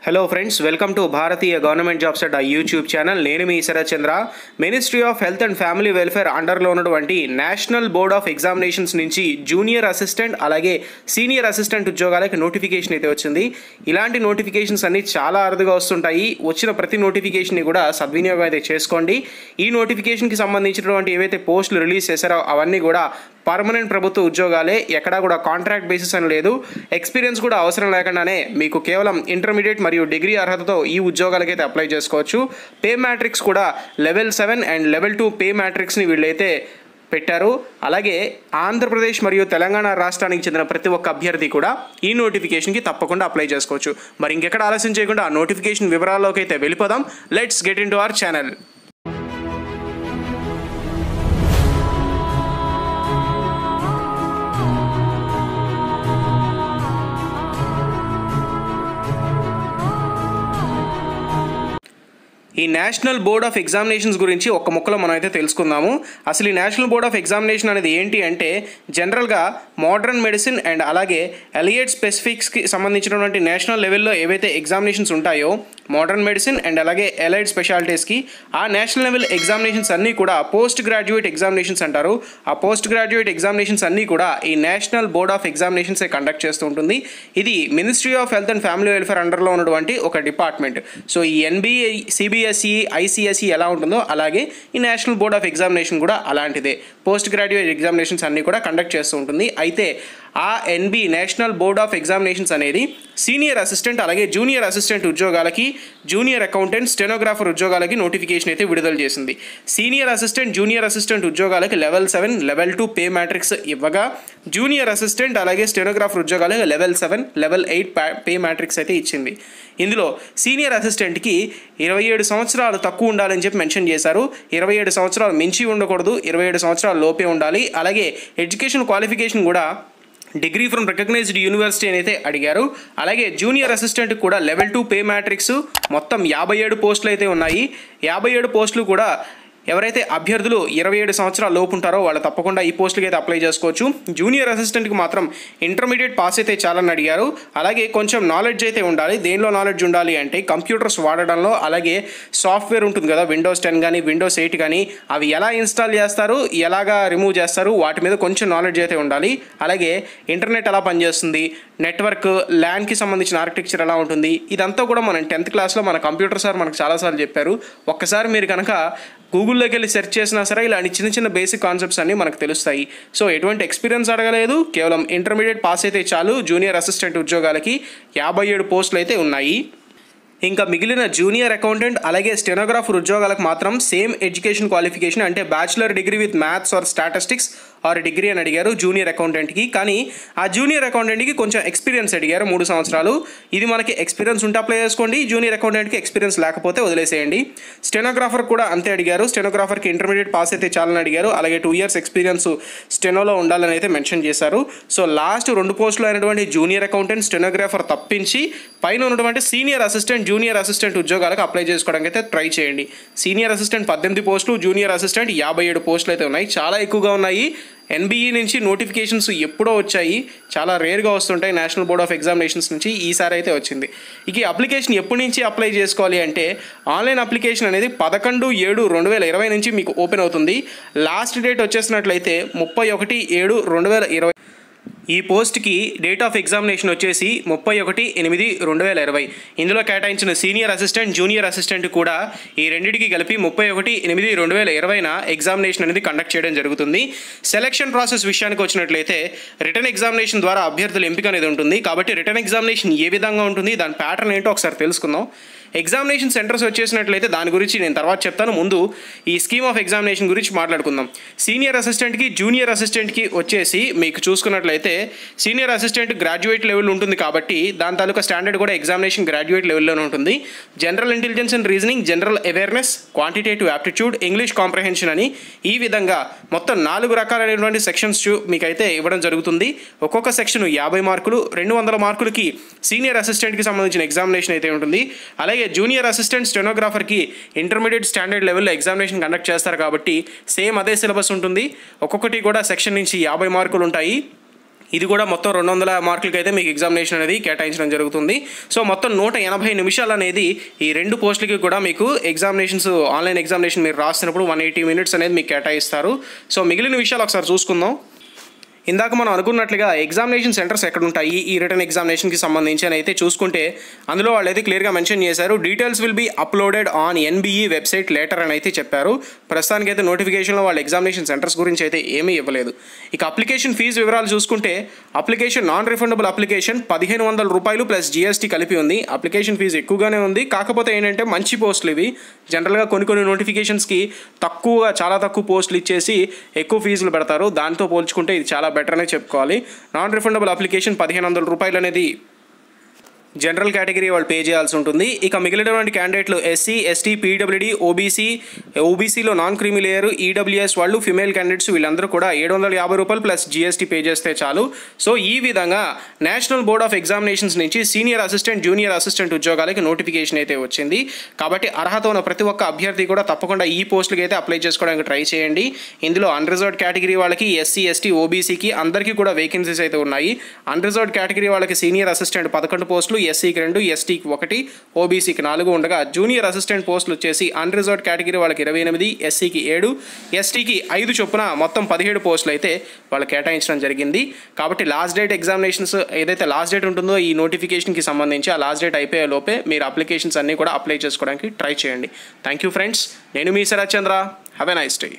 Hello friends, welcome to Bharatiya government jobs at YouTube channel. నేను మీ Sharath Chandra. Ministry of health and family welfare అండర్లో ఉన్నటువంటి national board of examinations నుంచి junior assistant అలాగే senior assistant ఉద్యోగాలకి notification అయితే వచ్చింది. ఇలాంటి నోటిఫికేషన్స్ అన్ని చాలా అరుదుగా వస్తుంటాయి. వచ్చిన ప్రతి నోటిఫికేషన్ని కూడా సద్వినియోగం అయితే చేసుకోండి. ఈ నోటిఫికేషన్కి సంబంధించినటువంటి ఏవైతే పోస్టులు రిలీజ్ చేశారో అవన్నీ కూడా పర్మనెంట్ ప్రభుత్వ ఉద్యోగాలే, ఎక్కడా కూడా కాంట్రాక్ట్ బేసిస్ అని లేదు. ఎక్స్పీరియన్స్ కూడా అవసరం లేకుండానే మీకు కేవలం ఇంటర్మీడియట్ మరియు డిగ్రీ అర్హతతో ఈ ఉద్యోగాలకైతే అప్లై చేసుకోవచ్చు. పే మ్యాట్రిక్స్ కూడా లెవెల్ 7 అండ్ లెవెల్ 2 పే మ్యాట్రిక్స్ని వీళ్ళైతే పెట్టారు. అలాగే ఆంధ్రప్రదేశ్ మరియు తెలంగాణ రాష్ట్రానికి చెందిన ప్రతి ఒక్క అభ్యర్థి కూడా ఈ నోటిఫికేషన్కి తప్పకుండా అప్లై చేసుకోవచ్చు. మరి ఇంకెక్కడ ఆలస్యం చేయకుండా ఆ నోటిఫికేషన్ వివరాల్లోకి అయితే వెళ్ళిపోదాం. Let's get in to our channel. ఈ నేషనల్ బోర్డ్ ఆఫ్ ఎగ్జామినేషన్స్ గురించి ఒక్క ముక్కలో మనం అయితే తెలుసుకుందాము. అసలు ఈ నేషనల్ బోర్డ్ ఆఫ్ ఎగ్జామినేషన్ అనేది ఏంటి అంటే, జనరల్గా మోడర్న్ మెడిసిన్ అండ్ అలాగే ఎలియట్ స్పెసిఫిక్స్కి సంబంధించినటువంటి నేషనల్ లెవెల్లో ఏవైతే ఎగ్జామినేషన్స్ ఉంటాయో, మోడర్న్ మెడిసిన్ అండ్ అలాగే ఎలైడ్ స్పెషాలిటీస్కి ఆ నేషనల్ లెవెల్ ఎగ్జామినేషన్స్ అన్నీ కూడా పోస్ట్ గ్రాడ్యుయేట్ ఎగ్జామినేషన్స్ అంటారు. ఆ పోస్ట్ గ్రాడ్యుయేట్ ఎగ్జామినేషన్స్ అన్నీ కూడా ఈ నేషనల్ బోర్డ్ ఆఫ్ ఎగ్జామినేషన్సే కండక్ట్ చేస్తూ ఉంటుంది. ఇది ministry of health and family welfare అండర్లో ఉన్నటువంటి ఒక డిపార్ట్మెంట్. సో ఈ ఎన్బిఏ, సిబిఎస్ఈ, ఐసిఎస్ఈ ఎలా ఉంటుందో అలాగే ఈ నేషనల్ బోర్డ్ ఆఫ్ ఎగ్జామినేషన్ కూడా అలాంటిదే. పోస్ట్ గ్రాడ్యుయేట్ ఎగ్జామినేషన్స్ అన్నీ కూడా కండక్ట్ చేస్తూ ఉంటుంది. అయితే ఆ నేషనల్ బోర్డ్ ఆఫ్ ఎగ్జామినేషన్స్ అనేది సీనియర్ అసిస్టెంట్ అలాగే జూనియర్ అసిస్టెంట్ ఉద్యోగాలకి, జూనియర్ అకౌంటెంట్, స్టెనోగ్రాఫర్ ఉద్యోగాలకి నోటిఫికేషన్ అయితే విడుదల చేసింది. సీనియర్ అసిస్టెంట్, జూనియర్ అసిస్టెంట్ ఉద్యోగాలకి లెవెల్ 7, లెవెల్ 2 పే మ్యాట్రిక్స్ ఇవ్వగా, జూనియర్ అసిస్టెంట్ అలాగే స్టెనోగ్రాఫర్ ఉద్యోగాలకి లెవెల్ 7, లెవెల్ 8 పే మ్యాట్రిక్స్ అయితే ఇచ్చింది. ఇందులో సీనియర్ అసిస్టెంట్కి 27 సంవత్సరాలు తక్కువ ఉండాలని చెప్పి మెన్షన్ చేశారు. 27 సంవత్సరాలు మించి ఉండకూడదు, 27 సంవత్సరాల లోపే ఉండాలి. అలాగే ఎడ్యుకేషన్ క్వాలిఫికేషన్ కూడా డిగ్రీ ఫ్రమ్ రికగ్నైజ్డ్ యూనివర్సిటీ అని అయితే అడిగారు. అలాగే జూనియర్ అసిస్టెంట్ కూడా లెవెల్ 2 పే మ్యాట్రిక్స్ మొత్తం 57 పోస్టులు అయితే ఉన్నాయి. 57 పోస్టులు కూడా ఎవరైతే అభ్యర్థులు 27 సంవత్సరాల లోపు ఉంటారో వాళ్ళు తప్పకుండా ఈ పోస్టులకి అయితే అప్లై చేసుకోవచ్చు. జూనియర్ అసిస్టెంట్కి మాత్రం ఇంటర్మీడియట్ పాస్ అయితే చాలని అడిగారు. అలాగే కొంచెం నాలెడ్జ్ అయితే ఉండాలి. దేనిలో నాలెడ్జ్ ఉండాలి అంటే కంప్యూటర్స్ వాడడంలో, అలాగే సాఫ్ట్వేర్ ఉంటుంది కదా, విండోస్ 10 కానీ విండోస్ 8 కానీ అవి ఎలా ఇన్స్టాల్ చేస్తారు, ఎలాగా రిమూవ్ చేస్తారు, వాటి మీద కొంచెం నాలెడ్జ్ అయితే ఉండాలి. అలాగే ఇంటర్నెట్ ఎలా పనిచేస్తుంది, నెట్వర్క్, ల్యాన్కి సంబంధించిన ఆర్కిటెక్చర్ ఎలా ఉంటుంది, ఇదంతా కూడా మనం 10th క్లాస్లో మన కంప్యూటర్ సార్ మనకు చాలాసార్లు చెప్పారు. ఒక్కసారి మీరు కనుక గూగుల్లోకి వెళ్ళి సెర్చ్ చేసినా సరే ఇలాంటి చిన్న చిన్న బేసిక్ కాన్సెప్ట్స్ అన్నీ మనకు తెలుస్తాయి. సో ఎటువంటి ఎక్స్పీరియన్స్ అడగలేదు, కేవలం ఇంటర్మీడియట్ పాస్ అయితే చాలు. జూనియర్ అసిస్టెంట్ ఉద్యోగాలకి 57 పోస్టులు అయితే ఉన్నాయి. ఇంకా మిగిలిన జూనియర్ అకౌంటెంట్ అలాగే స్టెనోగ్రాఫర్ ఉద్యోగాలకు మాత్రం సేమ్ ఎడ్యుకేషన్ క్వాలిఫికేషన్ అంటే bachelor degree with maths or statistics are degree అని అడిగారు జూనియర్ అకౌంటెంట్కి. కానీ ఆ జూనియర్ అకౌంటెంట్కి కొంచెం ఎక్స్పీరియన్స్ అడిగారు, 3 సంవత్సరాలు. ఇది మనకి ఎక్స్పీరియన్స్ ఉంటే అప్లై చేసుకోండి, జూనియర్ అకౌంటెంట్కి ఎక్స్పీరియన్స్ లేకపోతే వదిలేసేయండి. స్టెనోగ్రాఫర్ కూడా అంతే అడిగారు. స్టెనోగ్రాఫర్కి ఇంటర్మీడియట్ పాస్ అయితే చాలని అడిగారు. అలాగే 2 years ఎక్స్పీరియన్స్ స్టెనోలో ఉండాలని అయితే మెన్షన్ చేశారు. సో లాస్ట్ 2 పోస్టులు అయినటువంటి జూనియర్ అకౌంటెంట్, స్టెనోగ్రాఫర్ తప్పించి పైన ఉన్నటువంటి సీనియర్ అసిస్టెంట్, జూనియర్ అసిస్టెంట్ ఉద్యోగాలకు అప్లై చేసుకోవడానికి అయితే ట్రై చేయండి. సీనియర్ అసిస్టెంట్ 18 పోస్టులు, జూనియర్ అసిస్టెంట్ 57 పోస్టులు అయితే ఉన్నాయి. చాలా ఎక్కువగా ఉన్నాయి. ఎన్బిఈ నుంచి నోటిఫికేషన్స్ ఎప్పుడో వచ్చాయి, చాలా రేర్గా వస్తుంటాయి నేషనల్ బోర్డ్ ఆఫ్ ఎగ్జామినేషన్స్ నుంచి. ఈసారి అయితే వచ్చింది. ఇక ఈ అప్లికేషన్ ఎప్పటి నుంచి అప్లై చేసుకోవాలి అంటే, ఆన్లైన్ అప్లికేషన్ అనేది 11/7/2020 నుంచి మీకు ఓపెన్ అవుతుంది. లాస్ట్ డేట్ వచ్చేసినట్లయితే 31/7/2020. ఈ పోస్ట్కి డేట్ ఆఫ్ ఎగ్జామినేషన్ వచ్చేసి 31/8/2020. ఇందులో కేటాయించిన సీనియర్ అసిస్టెంట్, జూనియర్ అసిస్టెంట్ కూడా ఈ రెండింటికి కలిపి 31/8/2020 ఎగ్జామినేషన్ అనేది కండక్ట్ చేయడం జరుగుతుంది. సెలక్షన్ ప్రాసెస్ విషయానికి వచ్చినట్లయితే రిటర్న్ ఎగ్జామినేషన్ ద్వారా అభ్యర్థుల ఎంపిక అనేది ఉంటుంది. కాబట్టి రిటర్న్ ఎగ్జామినేషన్ ఏ విధంగా ఉంటుంది, దాని ప్యాటర్న్ ఏంటో ఒకసారి తెలుసుకుందాం. ఎగ్జామినేషన్ సెంటర్స్ వచ్చేసినట్లయితే దాని గురించి నేను తర్వాత చెప్తాను. ముందు ఈ స్కీమ్ ఆఫ్ ఎగ్జామినేషన్ గురించి మాట్లాడుకుందాం. సీనియర్ అసిస్టెంట్కి, జూనియర్ అసిస్టెంట్కి వచ్చేసి మీకు చూసుకున్నట్లయితే సీనియర్ అసిస్టెంట్ గ్రాడ్యుయేట్ లెవెల్ ఉంటుంది కాబట్టి దాని తాలూకా స్టాండర్డ్ కూడా ఎగ్జామినేషన్ గ్రాడ్యుయేట్ లెవెల్లోనే ఉంటుంది. General intelligence and reasoning, general awareness, quantitative aptitude, English comprehension అని ఈ విధంగా మొత్తం 4 రకాలైనటువంటి సెక్షన్స్ మీకైతే ఇవ్వడం జరుగుతుంది. ఒక్కొక్క సెక్షన్ 50 మార్కులు, 200 మార్కులకి సీనియర్ అసిస్టెంట్కి సంబంధించిన ఎగ్జామినేషన్ అయితే ఉంటుంది. అలాగే జూనియర్ అసిస్టెంట్, స్టెనోగ్రాఫర్కి ఇంటర్మీడియట్ స్టాండర్డ్ లెవెల్లో ఎగ్జామినేషన్ కండక్ట్ చేస్తారు కాబట్టి సేమ్ అదే సిలబస్ ఉంటుంది. ఒక్కొక్కటి కూడా సెక్షన్ నుంచి 50 మార్కులు ఉంటాయి. ఇది కూడా మొత్తం 200 మార్కులకి అయితే మీకు ఎగ్జామినేషన్ అనేది కేటాయించడం జరుగుతుంది. సో మొత్తం 180 నిమిషాలు అనేది ఈ 2 పోస్టులకి కూడా మీకు ఎగ్జామినేషన్స్ ఆన్లైన్ ఎగ్జామినేషన్ మీరు రాసినప్పుడు 180 మినిట్స్ అనేది మీకు కేటాయిస్తారు. సో మిగిలిన విషయాలు ఒకసారి చూసుకుందాం. ఇందాక మనం అనుకున్నట్లుగా ఎగ్జామినేషన్ సెంటర్స్ ఎక్కడ ఉంటాయి ఈ రిటర్న్ ఎగ్జామినేషన్కి సంబంధించి అని అయితే చూసుకుంటే అందులో వాళ్ళు అయితే క్లియర్గా మెన్షన్ చేశారు. Details will be uploaded on NBE website later అని అయితే చెప్పారు. ప్రస్తుతానికి అయితే నోటిఫికేషన్లో వాళ్ళ ఎగ్జామినేషన్ సెంటర్స్ గురించి అయితే ఏమీ ఇవ్వలేదు. ఇక అప్లికేషన్ ఫీజు వివరాలు చూసుకుంటే అప్లికేషన్ నాన్ రిఫండబుల్ అప్లికేషన్ 1500 రూపాయలు ప్లస్ జీఎస్టీ కలిపి ఉంది. అప్లికేషన్ ఫీజు ఎక్కువగానే ఉంది. కాకపోతే ఏంటంటే మంచి పోస్టులు ఇవి. జనరల్గా కొన్ని నోటిఫికేషన్స్కి చాలా తక్కువ పోస్టులు ఇచ్చేసి ఎక్కువ ఫీజులు పెడతారు. దాంతో పోల్చుకుంటే ఇది చాలా బెటర్ అనే చెప్పుకోవాలి. నాన్ రిఫండబుల్ అప్లికేషన్ 1500 రూపాయలు అనేది జనరల్ కేటగిరీ వాళ్ళు పే చేయాల్సి ఉంటుంది. ఇక మిగిలినటువంటి క్యాండిడేట్లు ఎస్సీ, ఎస్టీ, పీడబ్ల్యూడీ, ఓబీసీలో నాన్ క్రీమీ లేయర్, ఈడబ్ల్యూఎస్ వాళ్ళు, ఫిమేల్ క్యాండిడేట్స్ వీళ్ళందరూ కూడా 750 రూపాయలు ప్లస్ జీఎస్టీ పే చేస్తే చాలు. సో ఈ విధంగా నేషనల్ బోర్డ్ ఆఫ్ ఎగ్జామినేషన్స్ నుంచి సీనియర్ అసిస్టెంట్, జూనియర్ అసిస్టెంట్ ఉద్యోగాలకి నోటిఫికేషన్ అయితే వచ్చింది. కాబట్టి అర్హత ఉన్న ప్రతి ఒక్క అభ్యర్థి కూడా తప్పకుండా ఈ పోస్టులకి అయితే అప్లై చేసుకోవడానికి ట్రై చేయండి. ఇందులో అన్రిజర్వ్డ్ కేటగిరీ వాళ్ళకి, ఎస్సీ, ఎస్టీ, ఓబీసీకి అందరికీ కూడా వేకెన్సీస్ అయితే ఉన్నాయి. అన్రిజర్వ్డ్ కేటగిరీ వాళ్ళకి సీనియర్ అసిస్టెంట్ 11 పోస్టులు, ఎస్సీకి 2, ఎస్టీకి 1, ఓబీసీకి 4 ఉండగా జూనియర్ అసిస్టెంట్ పోస్టులు వచ్చేసి అన్రిజర్వ్డ్ కేటగిరీ వాళ్ళకి 28, ఎస్సీకి 7, ఎస్టీకి 5 చొప్పున మొత్తం 17 పోస్టులు అయితే వాళ్ళు కేటాయించడం జరిగింది. కాబట్టి లాస్ట్ డేట్ ఎగ్జామినేషన్స్ ఏదైతే లాస్ట్ డేట్ ఉంటుందో ఈ నోటిఫికేషన్కి సంబంధించి ఆ లాస్ట్ డేట్ అయిపోయే లోపే మీరు అప్లికేషన్స్ అన్నీ కూడా అప్లై చేసుకోవడానికి ట్రై చేయండి. Thank you friends. నేను మీ Sharath Chandra. Have a nice day.